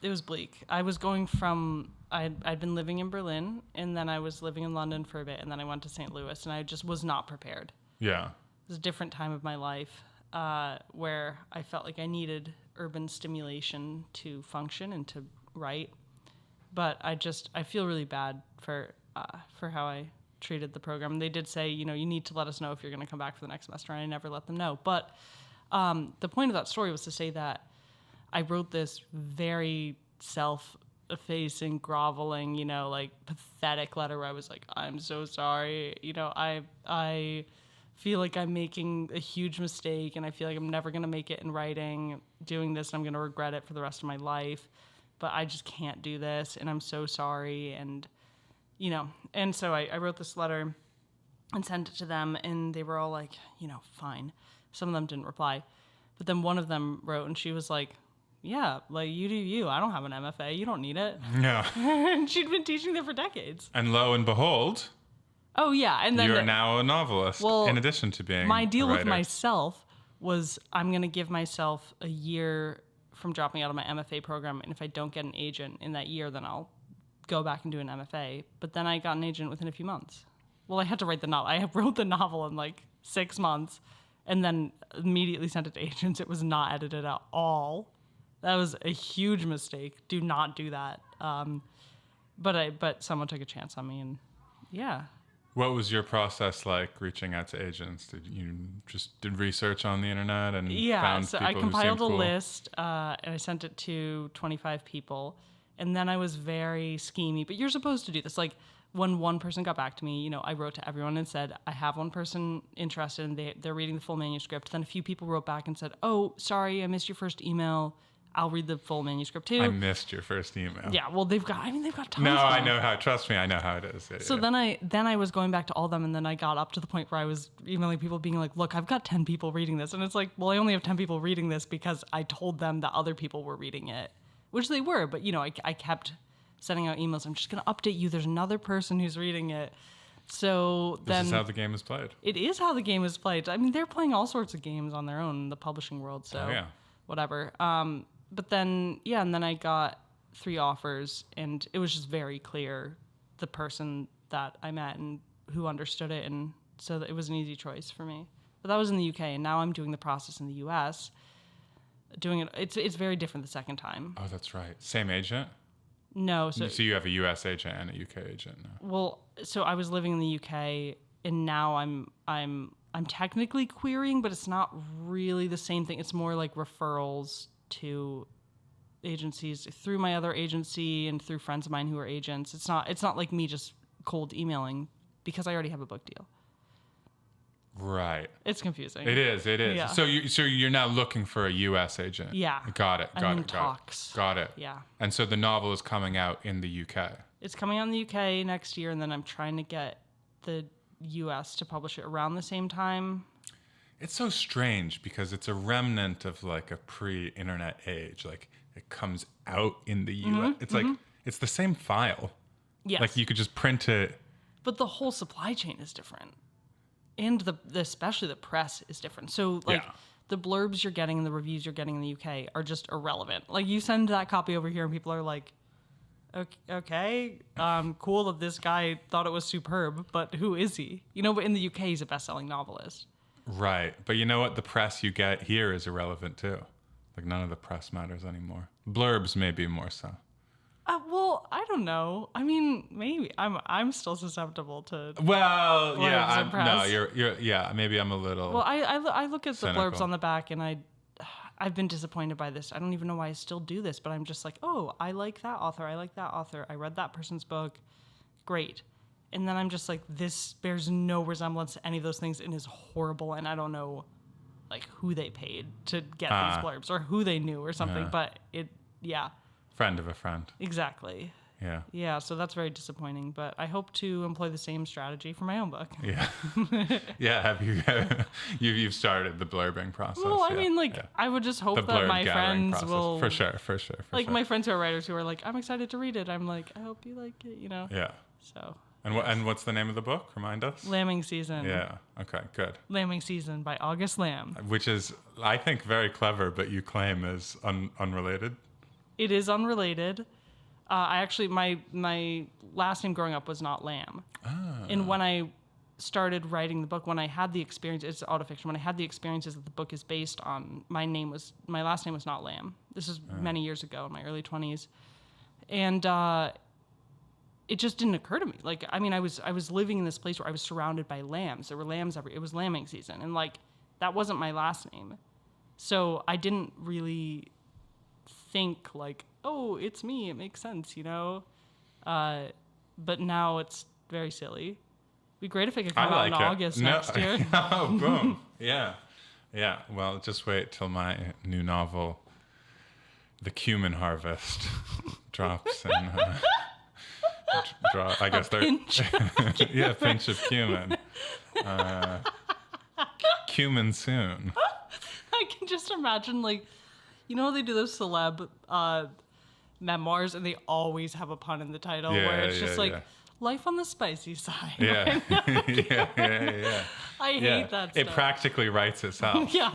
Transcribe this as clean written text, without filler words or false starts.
it was bleak. I was going from, I'd been living in Berlin, and then I was living in London for a bit, and then I went to St. Louis, and I just was not prepared. Yeah. It was a different time of my life where I felt like I needed urban stimulation to function and to write. But I feel really bad for how I treated the program. They did say, you need to let us know if you're going to come back for the next semester, and I never let them know. But the point of that story was to say that I wrote this very self-effacing, groveling, pathetic letter where I was like, I'm so sorry. I feel like I'm making a huge mistake, and I feel like I'm never going to make it in writing doing this, and I'm going to regret it for the rest of my life. But I just can't do this, and I'm so sorry. And, and so I wrote this letter and sent it to them, and they were all like, fine. Some of them didn't reply. But then one of them wrote, and she was like, yeah, like, you do you. I don't have an MFA. You don't need it. Yeah. And she'd been teaching there for decades. And lo and behold, oh, yeah. And then you're now a novelist, in addition to being my deal a writer. with myself was I'm going to give myself a year from dropping out of my MFA program. And if I don't get an agent in that year, then I'll go back and do an MFA. But then I got an agent within a few months. Well, I had to write the novel. I wrote the novel in like 6 months and then immediately sent it to agents. It was not edited at all. That was a huge mistake. Do not do that. But someone took a chance on me, and yeah. What was your process like reaching out to agents? Did you just did research on the internet and found so people I compiled who a seemed cool? list and I sent it to 25 people, and then I was very schemy. But you're supposed to do this. Like when one person got back to me, I wrote to everyone and said I have one person interested, and they're reading the full manuscript. Then a few people wrote back and said, "Oh, sorry, I missed your first email. I'll read the full manuscript too." I missed your first email. Yeah, well, they've got tons No, of them. I know how. Trust me, I know how it is. Yeah, So then I was going back to all of them, and then I got up to the point where I was emailing people being like, look, I've got 10 people reading this. And it's like, well, I only have 10 people reading this because I told them that other people were reading it, which they were. But, I kept sending out emails. I'm just going to update you. There's another person who's reading it. So then... This is how the game is played. It is how the game is played. I mean, they're playing all sorts of games on their own in the publishing world, so whatever. But then, and then I got 3 offers, and it was just very clear the person that I met and who understood it, and so it was an easy choice for me. But that was in the UK, and now I'm doing the process in the US. Doing it, it's very different the second time. Oh, that's right. Same agent? No, So you have a US agent and a UK agent now. Well, so I was living in the UK, and now I'm technically querying, but it's not really the same thing. It's more like referrals to agencies through my other agency and through friends of mine who are agents. It's not like me just cold emailing because I already have a book deal. Right. It's confusing. It is. Yeah. So you're now looking for a US agent. Yeah. Got it. I'm in talks. Got it. Yeah. And so the novel is coming out in the UK. It's coming out in the UK next year, and then I'm trying to get the US to publish it around the same time. It's so strange because it's a remnant of like a pre-internet age. Like it comes out in the US. It's like it's the same file. Yes. Like you could just print it. But the whole supply chain is different. And especially the press is different. So like the blurbs you're getting and the reviews you're getting in the UK are just irrelevant. Like you send that copy over here and people are like, okay, cool that this guy thought it was superb, but who is he? But in the UK he's a best-selling novelist. Right. But you know what? The press you get here is irrelevant too. Like none of the press matters anymore. Blurbs maybe more so. Well, I don't know. I mean, maybe I'm still susceptible to. Well, blurbs and press. no, you're maybe I'm a little. Well, I look at cynical. the blurbs on the back, and I've been disappointed by this. I don't even know why I still do this, but I'm just like, oh, I like that author. I like that author. I read that person's book. Great. And then I'm just like, this bears no resemblance to any of those things and is horrible, and I don't know, like, who they paid to get these blurbs or who they knew or something, but Friend of a friend. Exactly. Yeah. Yeah, so that's very disappointing, but I hope to employ the same strategy for my own book. Yeah. Yeah, have you've started the blurbing process. Well, I mean, I would just hope that my friends process. will... For sure. Like, my friends who are writers who are like, I'm excited to read it. I'm like, I hope you like it, Yeah. So... And what's the name of the book? Remind us. Lambing Season. Yeah. Okay. Good. Lambing Season by August Lamm. Which is, I think, very clever, but you claim is unrelated. It is unrelated. I actually, my last name growing up was not Lamb. And when I started writing the book, when I had the experience, it's autofiction. When I had the experiences that the book is based on, my last name was not Lamb. This is many years ago in my early 20s. And it just didn't occur to me. Like, I mean, I was living in this place where I was surrounded by lambs. There were lambs it was lambing season. And like, that wasn't my last name. So I didn't really think like, oh, it's me. It makes sense, you know? But now it's very silly. It'd be great if it could come out in August next year. Oh, boom. Yeah. Yeah. Well, just wait till my new novel, The Kumin Harvest, drops in... I guess they're... Yeah, a pinch of cumin. Cumin soon. I can just imagine, like, you know, they do those celeb memoirs, and they always have a pun in the title, where it's just life on the spicy side. Yeah. Yeah. I hate that stuff. It practically writes itself. Yeah.